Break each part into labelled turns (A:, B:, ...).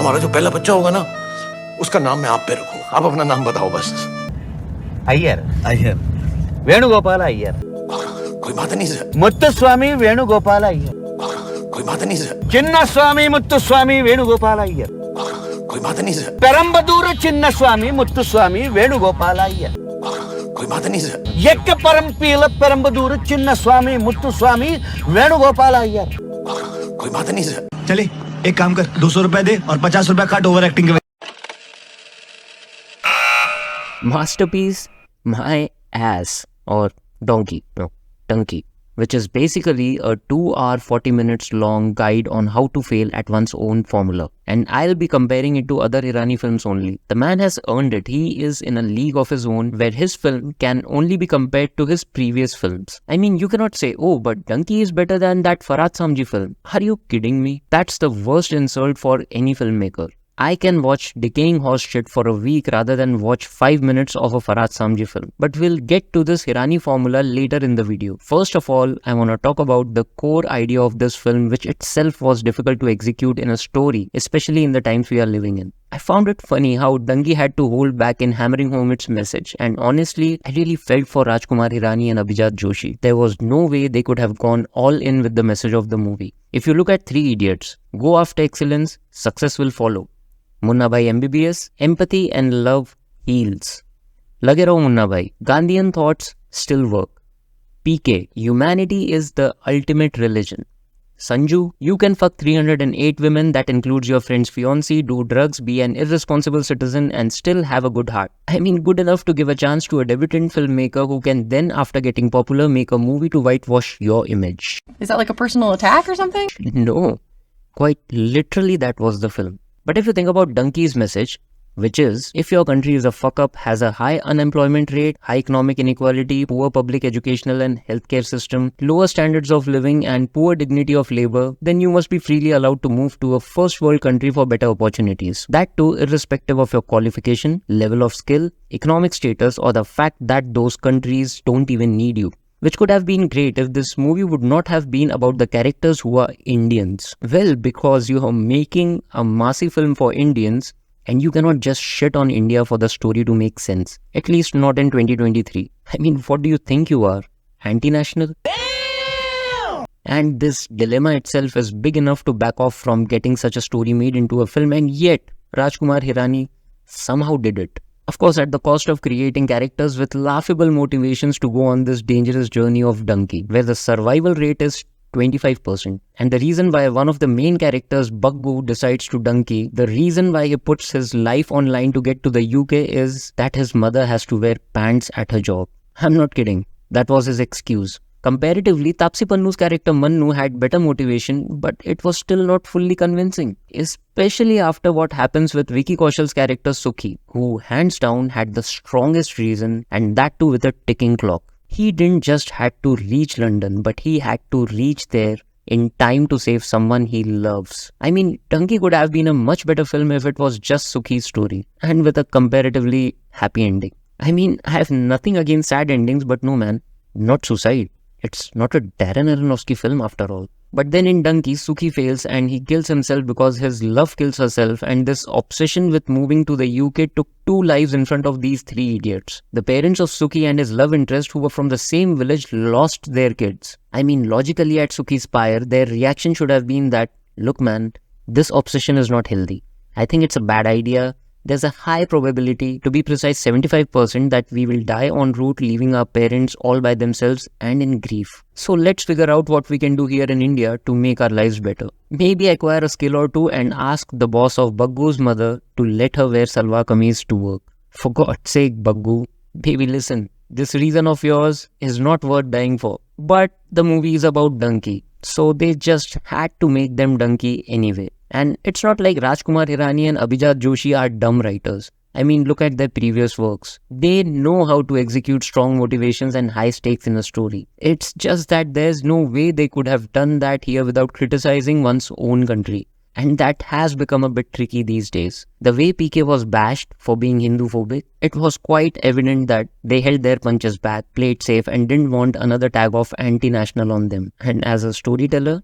A: हमारा जो पहला बच्चा होगा ना, उसका नाम मैं आप पे रखूंगा। आप अपना नाम बताओ बस।
B: अय्यर। अय्यर। वेणुगोपाल अय्यर।
A: कोई बात नहीं सर।
B: मुत्तुस्वामी वेणुगोपाल अय्यर।
A: कोई बात नहीं सर।
B: चिन्नस्वामी मुत्तुस्वामी वेणुगोपाल अय्यर।
A: कोई बात नहीं सर।
B: पेरंबदूर चिन्नस्वामी मुत्तुस्वामी वेणुगोपाल अय्यर।
A: कोई बात नहीं सर।
B: यक्क परंपील पेरंबदूर चिन्नस्वामी मुत्तुस्वामी वेणुगोपाल अय्यर।
A: कोई बात नहीं सर।
C: चले एक काम कर, 200 रुपए दे और 50 रुपए काट ओवर एक्टिंग के।
D: Masterpiece, My Ass, or Dunki, which is basically a 2 hour 40 minutes long guide on how to fail at one's own formula. And I'll be comparing it to other Hirani films only. The man has earned it. He is in a league of his own where his film can only be compared to his previous films. I mean, you cannot say, oh, but Dunki is better than that Farhad Samji film. Are you kidding me? That's the worst insult for any filmmaker. I can watch decaying horse shit for a week rather than watch 5 minutes of a Farhad Samji film. But we'll get to this Hirani formula later in the video. First of all, I want to talk about the core idea of this film, which itself was difficult to execute in a story, especially in the times we are living in. I found it funny how Dunki had to hold back in hammering home its message, and honestly, I really felt for Rajkumar Hirani and Abhijat Joshi. There was no way they could have gone all in with the message of the movie. If you look at Three Idiots, go after excellence, success will follow. Munna Bhai MBBS, empathy and love heals. Lage raho Munna Bhai, Gandhian thoughts still work. PK, humanity is the ultimate religion. Sanju, you can fuck 308 women, that includes your friend's fiancé, do drugs, be an irresponsible citizen and still have a good heart. I mean, good enough to give a chance to a debutant filmmaker who can then, after getting popular, make a movie to whitewash your image.
E: Is that like a personal attack or something?
D: No, quite literally that was the film. But if you think about Dunki's message, which is, if your country is a fuck-up, has a high unemployment rate, high economic inequality, poor public educational and healthcare system, lower standards of living and poor dignity of labor, then you must be freely allowed to move to a first world country for better opportunities. That too, irrespective of your qualification, level of skill, economic status, or the fact that those countries don't even need you. Which could have been great if this movie would not have been about the characters who are Indians. Well, because you are making a massive film for Indians and you cannot just shit on India for the story to make sense. At least not in 2023. I mean, what do you think you are? Anti-national? Damn! And this dilemma itself is big enough to back off from getting such a story made into a film, and yet Rajkumar Hirani somehow did it. Of course, at the cost of creating characters with laughable motivations to go on this dangerous journey of Dunki, where the survival rate is 25%. And the reason why one of the main characters, Baggu, decides to Dunki, the reason why he puts his life on line to get to the UK is that his mother has to wear pants at her job. I'm not kidding. That was his excuse. Comparatively, Tapsee Pannu's character Mannu had better motivation, but it was still not fully convincing. Especially after what happens with Vikki Kaushal's character Sukhi, who hands down had the strongest reason, and that too with a ticking clock. He didn't just had to reach London, but he had to reach there in time to save someone he loves. I mean, Dunki could have been a much better film if it was just Sukhi's story, and with a comparatively happy ending. I mean, I have nothing against sad endings, but no man, not suicide. It's not a Darren Aronofsky film after all. But then in Dunki, Sukhi fails and he kills himself because his love kills herself, and this obsession with moving to the UK took 2 lives in front of these 3 idiots. The parents of Sukhi and his love interest, who were from the same village, lost their kids. I mean, logically at Sukhi's pyre, their reaction should have been that, look man, this obsession is not healthy. I think it's a bad idea. There's a high probability, to be precise 75%, that we will die en route leaving our parents all by themselves and in grief. So let's figure out what we can do here in India to make our lives better. Maybe acquire a skill or two and ask the boss of Baggu's mother to let her wear salwar kameez to work. For God's sake, Baggu, baby listen, this reason of yours is not worth dying for. But the movie is about Dunki, so they just had to make them Dunki anyway. And it's not like Rajkumar Hirani and Abhijat Joshi are dumb writers. I mean, look at their previous works. They know how to execute strong motivations and high stakes in a story. It's just that there's no way they could have done that here without criticizing one's own country. And that has become a bit tricky these days. The way PK was bashed for being Hindu-phobic, it was quite evident that they held their punches back, played safe, and didn't want another tag of anti-national on them. And as a storyteller,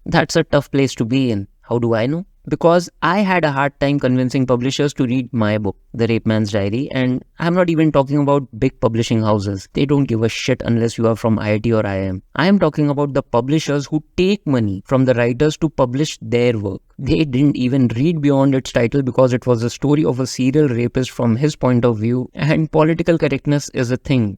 D: that's a tough place to be in. How do I know? because I had a hard time convincing publishers to read my book, The Rape Man's Diary, and I'm not even talking about big publishing houses. They don't give a shit unless you are from IIT or IIM. I am talking about the publishers who take money from the writers to publish their work. They didn't even read beyond its title because it was a story of a serial rapist from his point of view, and political correctness is a thing.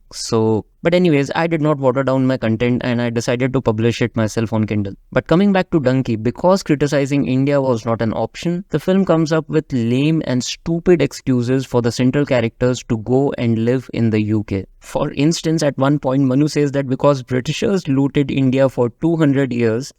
D: But anyways, I did not water down my content and I decided to publish it myself on Kindle. But coming back to Dunki, because criticizing India was not an option, the film comes up with lame and stupid excuses for the central characters to go and live in the UK. For instance, at one point, Manu says that because Britishers looted India for 200 years,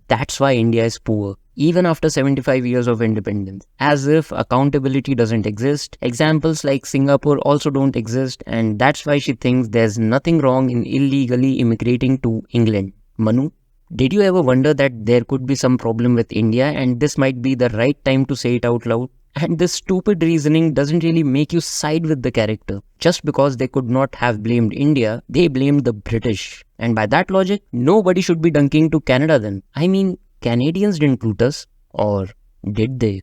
D: that's why India is poor, even after 75 years of independence. As if accountability doesn't exist. Examples like Singapore also don't exist, and that's why she thinks there's nothing wrong in illegally immigrating to England. Manu, did you ever wonder that there could be some problem with India and this might be the right time to say it out loud? And this stupid reasoning doesn't really make you side with the character. Just because they could not have blamed India, they blamed the British. And by that logic, nobody should be dunking to Canada then. I mean, Canadians didn't loot us, or did they?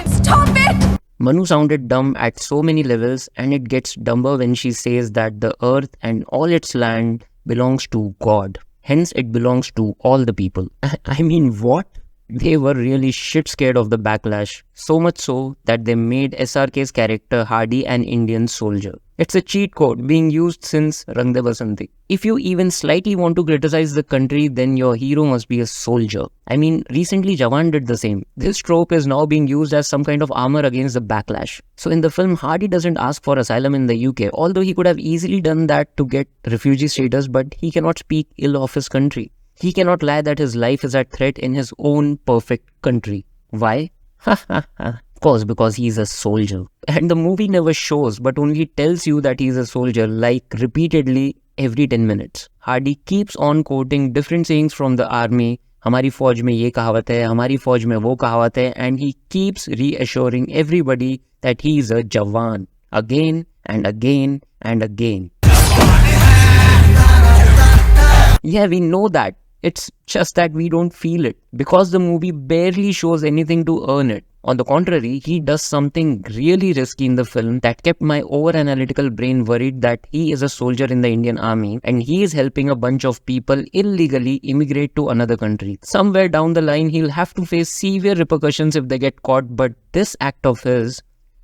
E: Stop it!
D: Manu sounded dumb at so many levels, and it gets dumber when she says that the earth and all its land belongs to God. Hence, it belongs to all the people. I mean, what? They were really shit scared of the backlash, so much so that they made SRK's character Hardy an Indian soldier. It's a cheat code being used since Rang De Basanti. If you even slightly want to criticize the country, then your hero must be a soldier. I mean, recently Jawan did the same. This trope is now being used as some kind of armor against the backlash. So in the film, Hardy doesn't ask for asylum in the UK, although he could have easily done that to get refugee status, but he cannot speak ill of his country. He cannot lie that his life is at threat in his own perfect country. Why? Of course, because he's a soldier. And the movie never shows, but only tells you that he's a soldier, like repeatedly every 10 minutes. Hardy keeps on quoting different sayings from the army. हमारी फौज में ये कहावत है, हमारी फौज में वो कहावत है, and he keeps reassuring everybody that he is a Jawan. Again and again and again. Yeah, we know that. It's just that we don't feel it, because the movie barely shows anything to earn it. On the contrary, he does something really risky in the film that kept my over-analytical brain worried that he is a soldier in the Indian army and he is helping a bunch of people illegally immigrate to another country. Somewhere down the line, he'll have to face severe repercussions if they get caught, but this act of his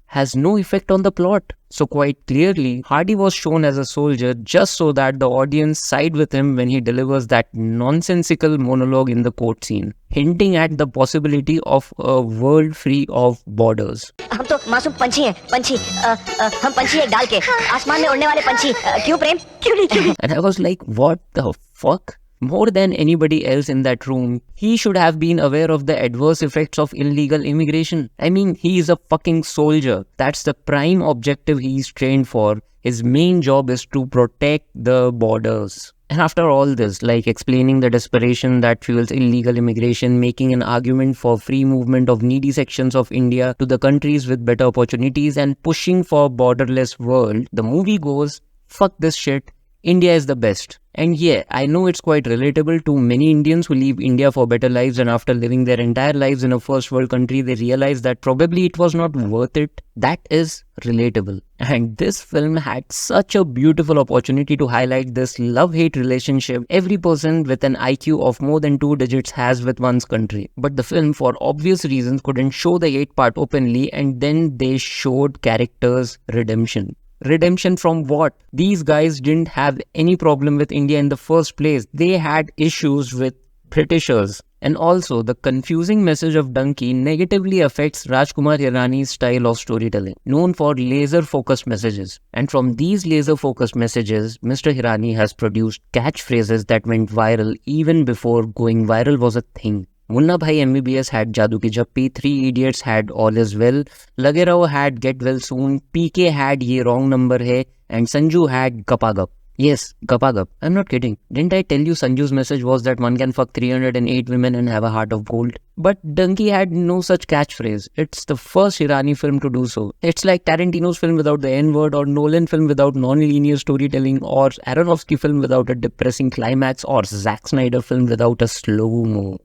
D: has no effect on the plot. So quite clearly, Hardy was shown as a soldier just so that the audience side with him when he delivers that nonsensical monologue in the court scene, hinting at the possibility of a world free of borders.
F: हम तो मासूम पंछी हैं, पंछी हम पंछी एक डाल के आसमान में उड़ने वाले पंछी क्यों प्रेम क्यों नहीं
D: And I was like, what the fuck? More than anybody else in that room, he should have been aware of the adverse effects of illegal immigration. I mean, he is a fucking soldier. That's the prime objective he's trained for. His main job is to protect the borders. And after all this, like explaining the desperation that fuels illegal immigration, making an argument for free movement of needy sections of India to the countries with better opportunities, and pushing for borderless world, the movie goes, fuck this shit. India is the best. And yeah, I know it's quite relatable to many Indians who leave India for better lives, and after living their entire lives in a first world country, they realize that probably it was not worth it. That is relatable. And this film had such a beautiful opportunity to highlight this love-hate relationship every person with an IQ of more than 2 digits has with one's country. But the film, for obvious reasons, couldn't show the hate part openly, and then they showed characters' redemption. Redemption from what? These guys didn't have any problem with India in the first place. They had issues with Britishers. And also, the confusing message of Dunki negatively affects Rajkumar Hirani's style of storytelling, known for laser-focused messages. And from these laser-focused messages, Mr. Hirani has produced catchphrases that went viral even before going viral was a thing. Munna Bhai MBBS had Jadoo Ki Jappi, 3 Idiots had All Is Well, Lage Raho had Get Well Soon, PK had Ye Wrong Number Hai, and Sanju had Gappa Gap. Yes, Gapagap. I'm not kidding. Didn't I tell you Sanju's message was that one can fuck 308 women and have a heart of gold? But Dunki had no such catchphrase. It's the first Hirani film to do so. It's like Tarantino's film without the N-word, or Nolan film without non-linear storytelling, or Aronofsky film without a depressing climax, or Zack Snyder film without a slow-mo.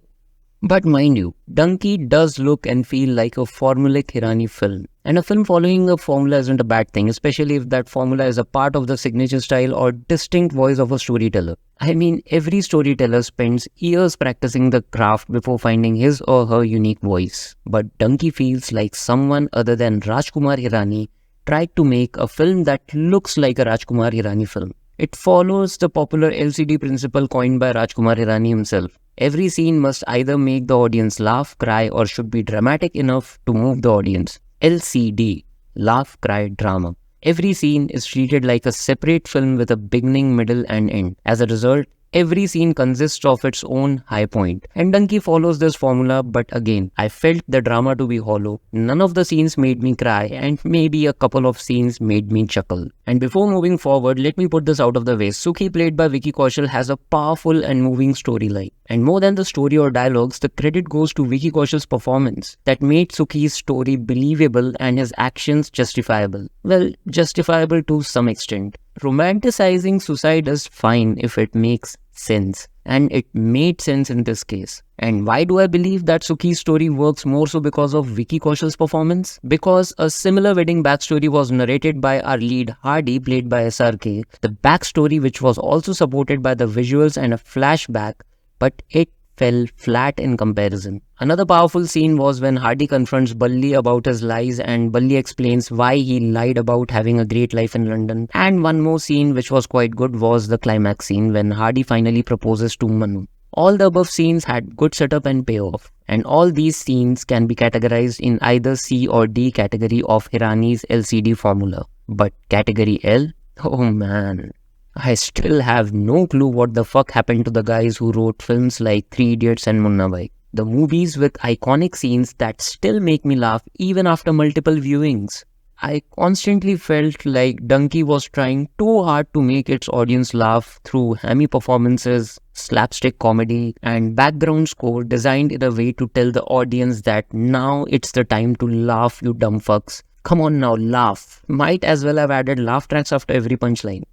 D: But mind you, Dunki does look and feel like a formulaic Hirani film. And a film following a formula isn't a bad thing, especially if that formula is a part of the signature style or distinct voice of a storyteller. I mean, every storyteller spends years practicing the craft before finding his or her unique voice. But Dunki feels like someone other than Rajkumar Hirani tried to make a film that looks like a Rajkumar Hirani film. It follows the popular LCD principle coined by Rajkumar Hirani himself. Every scene must either make the audience laugh, cry, or should be dramatic enough to move the audience. LCD, laugh, cry, drama. Every scene is treated like a separate film with a beginning, middle, and end. As a result, every scene consists of its own high point. And Dunki follows this formula, but again, I felt the drama to be hollow. None of the scenes made me cry, and maybe a couple of scenes made me chuckle. And before moving forward, let me put this out of the way. Sukhi, played by Vikki Kaushal, has a powerful and moving storyline. And more than the story or dialogues, the credit goes to Vikki Kaushal's performance that made Sukhi's story believable and his actions justifiable. Well, justifiable to some extent. Romanticizing suicide is fine if it makes sense. And it made sense in this case. And why do I believe that Sukhi's story works more so because of Vikki Kaushal's performance? Because a similar wedding backstory was narrated by our lead Hardy, played by SRK. The backstory, which was also supported by the visuals and a flashback, but it fell flat in comparison. Another powerful scene was when Hardy confronts Balli about his lies, and Balli explains why he lied about having a great life in London. And one more scene which was quite good was the climax scene when Hardy finally proposes to Manu. All the above scenes had good setup and payoff, and all these scenes can be categorized in either C or D category of Hirani's LCD formula. But category L? Oh man. I still have no clue what the fuck happened to the guys who wrote films like Three Idiots and Munna Bhai. The movies with iconic scenes that still make me laugh even after multiple viewings. I constantly felt like Dunki was trying too hard to make its audience laugh through hammy performances, slapstick comedy, and background score designed in a way to tell the audience that now it's the time to laugh, you dumb fucks. Come on now, laugh. Might as well have added laugh tracks after every punchline.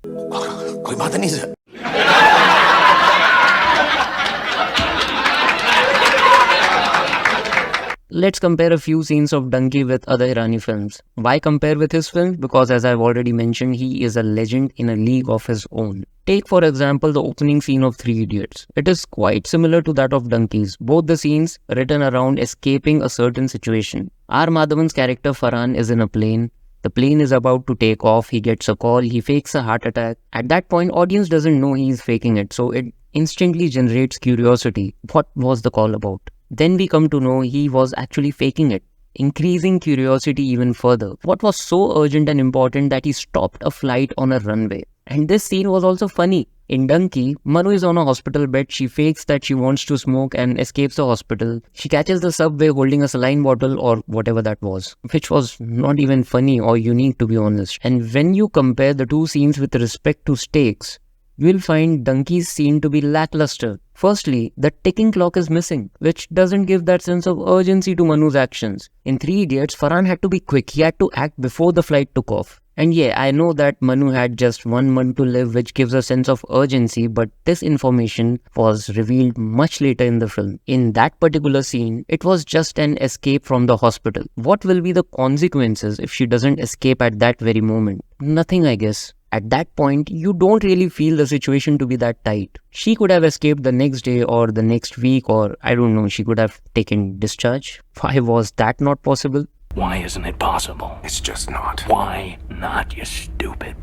A: कोई बात नहीं sir.
D: Let's compare a few scenes of Dunki with other Hirani films. Why compare with his films? Because as I've already mentioned, he is a legend in a league of his own. Take for example the opening scene of Three Idiots. It is quite similar to that of Dunki's. Both the scenes written around escaping a certain situation. R. Madhavan's character Farhan is in a plane. The plane is about to take off. He gets a call. He fakes a heart attack. At that point, audience doesn't know he is faking it. So it instantly generates curiosity. What was the call about? Then we come to know he was actually faking it, increasing curiosity even further. What was so urgent and important that he stopped a flight on a runway? And this scene was also funny. In Dunki, Manu is on a hospital bed. She fakes that she wants to smoke and escapes the hospital. She catches the subway holding a saline bottle or whatever that was, which was not even funny or unique, to be honest. And when you compare the two scenes with respect to stakes, you will find Dunki's scene to be lackluster. Firstly, the ticking clock is missing, which doesn't give that sense of urgency to Manu's actions. In Three Idiots, Farhan had to be quick. He had to act before the flight took off. And yeah, I know that Manu had just 1 month to live, which gives a sense of urgency, but this information was revealed much later in the film. In that particular scene, it was just an escape from the hospital. What will be the consequences if she doesn't escape at that very moment? Nothing, I guess. At that point, you don't really feel the situation to be that tight. She could have escaped the next day or the next week, or I don't know, she could have taken discharge. Why was that not possible?
G: Why isn't it possible? It's just not. Why not, you stupid?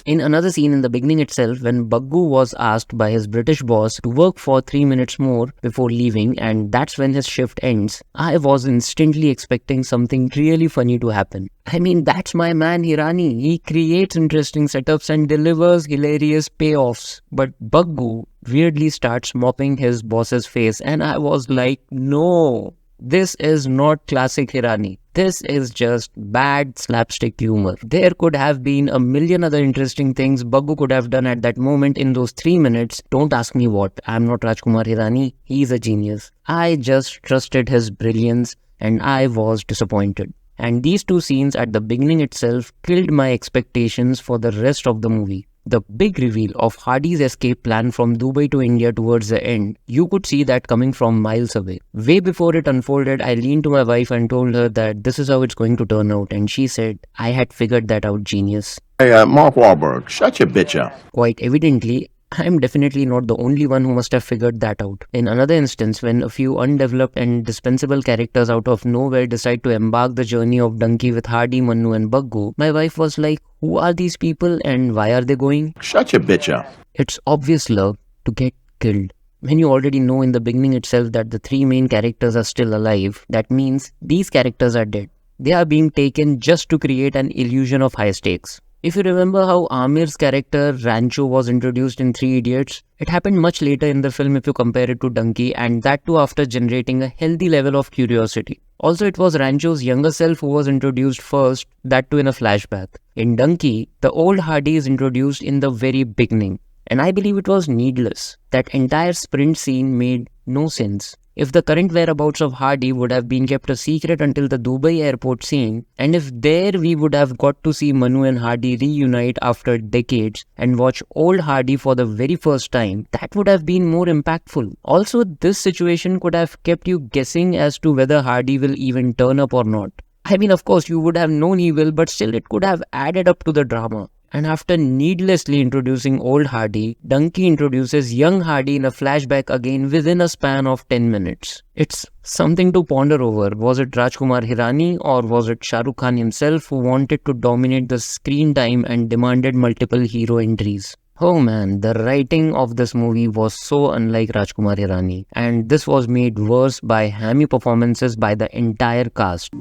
D: In another scene in the beginning itself, when Baggu was asked by his British boss to work for 3 minutes more before leaving, and that's when his shift ends, I was instantly expecting something really funny to happen. I mean, that's my man Hirani. He creates interesting setups and delivers hilarious payoffs. But Baggu weirdly starts mopping his boss's face, and I was like, no. This is not classic Hirani. This is just bad slapstick humor. There could have been a million other interesting things Baggu could have done at that moment in those 3 minutes. Don't ask me what. I'm not Rajkumar Hirani. He's a genius. I just trusted his brilliance and I was disappointed. And these two scenes at the beginning itself killed my expectations for the rest of the movie. The big reveal of Hardy's escape plan from Dubai to India towards the end, you could see that coming from miles away. Way before it unfolded, I leaned to my wife and told her that this is how it's going to turn out, and she said, I had figured that out, genius.
G: Hey, Mark Wahlberg, shut your bitch up.
D: Quite evidently, I am definitely not the only one who must have figured that out. In another instance, when a few undeveloped and dispensable characters out of nowhere decide to embark the journey of Dunki with Hardy, Mannu and Baggu, my wife was like, who are these people and why are they going?
G: Shut your bitch up.
D: It's obvious love to get killed. When you already know in the beginning itself that the 3 main characters are still alive, that means these characters are dead. They are being taken just to create an illusion of high stakes. If you remember how Amir's character Rancho was introduced in 3 Idiots, it happened much later in the film if you compare it to Dunki, and that too after generating a healthy level of curiosity. Also, it was Rancho's younger self who was introduced first, that too in a flashback. In Dunki, the old Hardy is introduced in the very beginning, and I believe it was needless. That entire sprint scene made no sense. If the current whereabouts of Hardy would have been kept a secret until the Dubai airport scene, and if there we would have got to see Mannu and Hardy reunite after decades and watch old Hardy for the very first time, that would have been more impactful. Also, this situation could have kept you guessing as to whether Hardy will even turn up or not. I mean, of course, you would have known he will, but still it could have added up to the drama. And after needlessly introducing old Hardy, Dunki introduces young Hardy in a flashback again within a span of 10 minutes. It's something to ponder over. Was it Rajkumar Hirani or was it Shahrukh Khan himself who wanted to dominate the screen time and demanded multiple hero entries? Oh man, the writing of this movie was so unlike Rajkumar Hirani, and this was made worse by hammy performances by the entire cast.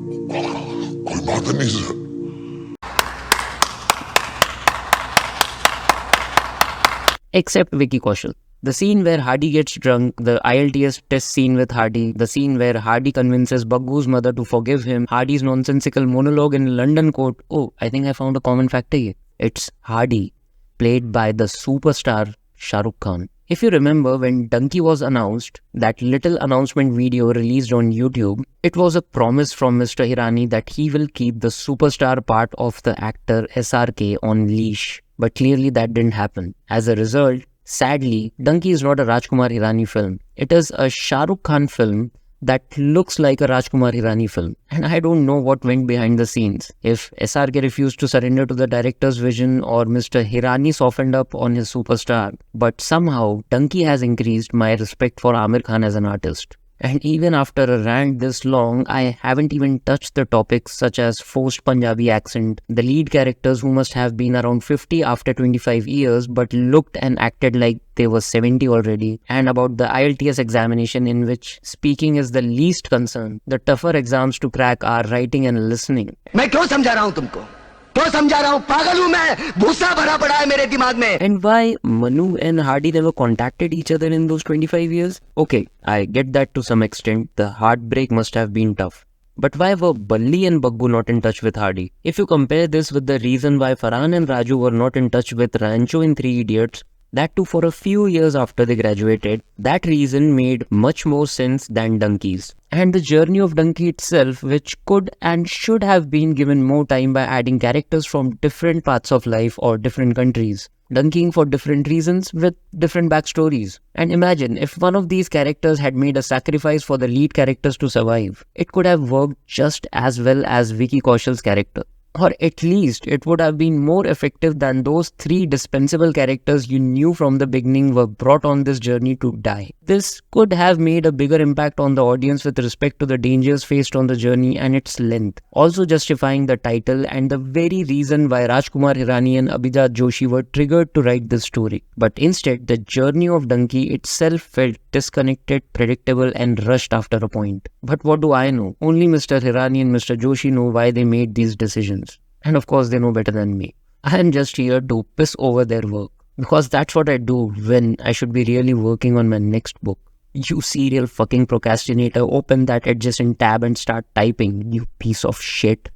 D: Except Vikki Kaushal. The scene where Hardy gets drunk, the IELTS test scene with Hardy, the scene where Hardy convinces Baggu's mother to forgive him, Hardy's nonsensical monologue in London court. Oh, I think I found a common factor here. It's Hardy, played by the superstar Shahrukh Khan. If you remember, when Dunki was announced, that little announcement video released on YouTube, it was a promise from Mr. Hirani that he will keep the superstar part of the actor SRK on leash. But clearly that didn't happen. As a result, sadly, Dunki is not a Rajkumar Hirani film. It is a Shahrukh Khan film that looks like a Rajkumar Hirani film. And I don't know what went behind the scenes. If SRK refused to surrender to the director's vision or Mr. Hirani softened up on his superstar. But somehow, Dunki has increased my respect for Amir Khan as an artist. And even after a rant this long, I haven't even touched the topics such as forced Punjabi accent, the lead characters who must have been around 50 after 25 years but looked and acted like they were 70 already, and about the IELTS examination in which speaking is the least concern. The tougher exams to crack are writing and listening.
C: मैं क्यों समझा रहा हूँ तुमको? क्यों समझा रहा हूँ? पागल हूँ मैं? भूसा भरा पड़ा है मेरे दिमाग में.
D: And why Mannu and Hardy never contacted each other in those 25 years? Okay, I get that to some extent. The heartbreak must have been tough. But why were Balli and Baggu not in touch with Hardy? If you compare this with the reason why Farhan and Raju were not in touch with Rancho in 3 Idiots, that too for a few years after they graduated, that reason made much more sense than Dunki's. And the journey of Dunki itself, which could and should have been given more time by adding characters from different parts of life or different countries, Dunking for different reasons with different backstories. And imagine if one of these characters had made a sacrifice for the lead characters to survive, it could have worked just as well as Vikki Kaushal's character. Or at least it would have been more effective than those 3 dispensable characters you knew from the beginning were brought on this journey to die. This could have made a bigger impact on the audience with respect to the dangers faced on the journey and its length, also justifying the title and the very reason why Rajkumar Hirani and Abhijat Joshi were triggered to write this story. But instead, the journey of Dunki itself felt disconnected, predictable and rushed after a point. But what do I know? Only Mr. Hirani and Mr. Joshi know why they made these decisions. And of course, they know better than me. I am just here to piss over their work, because that's what I do when I should be really working on my next book. You serial fucking procrastinator, open that adjacent tab and start typing, you piece of shit.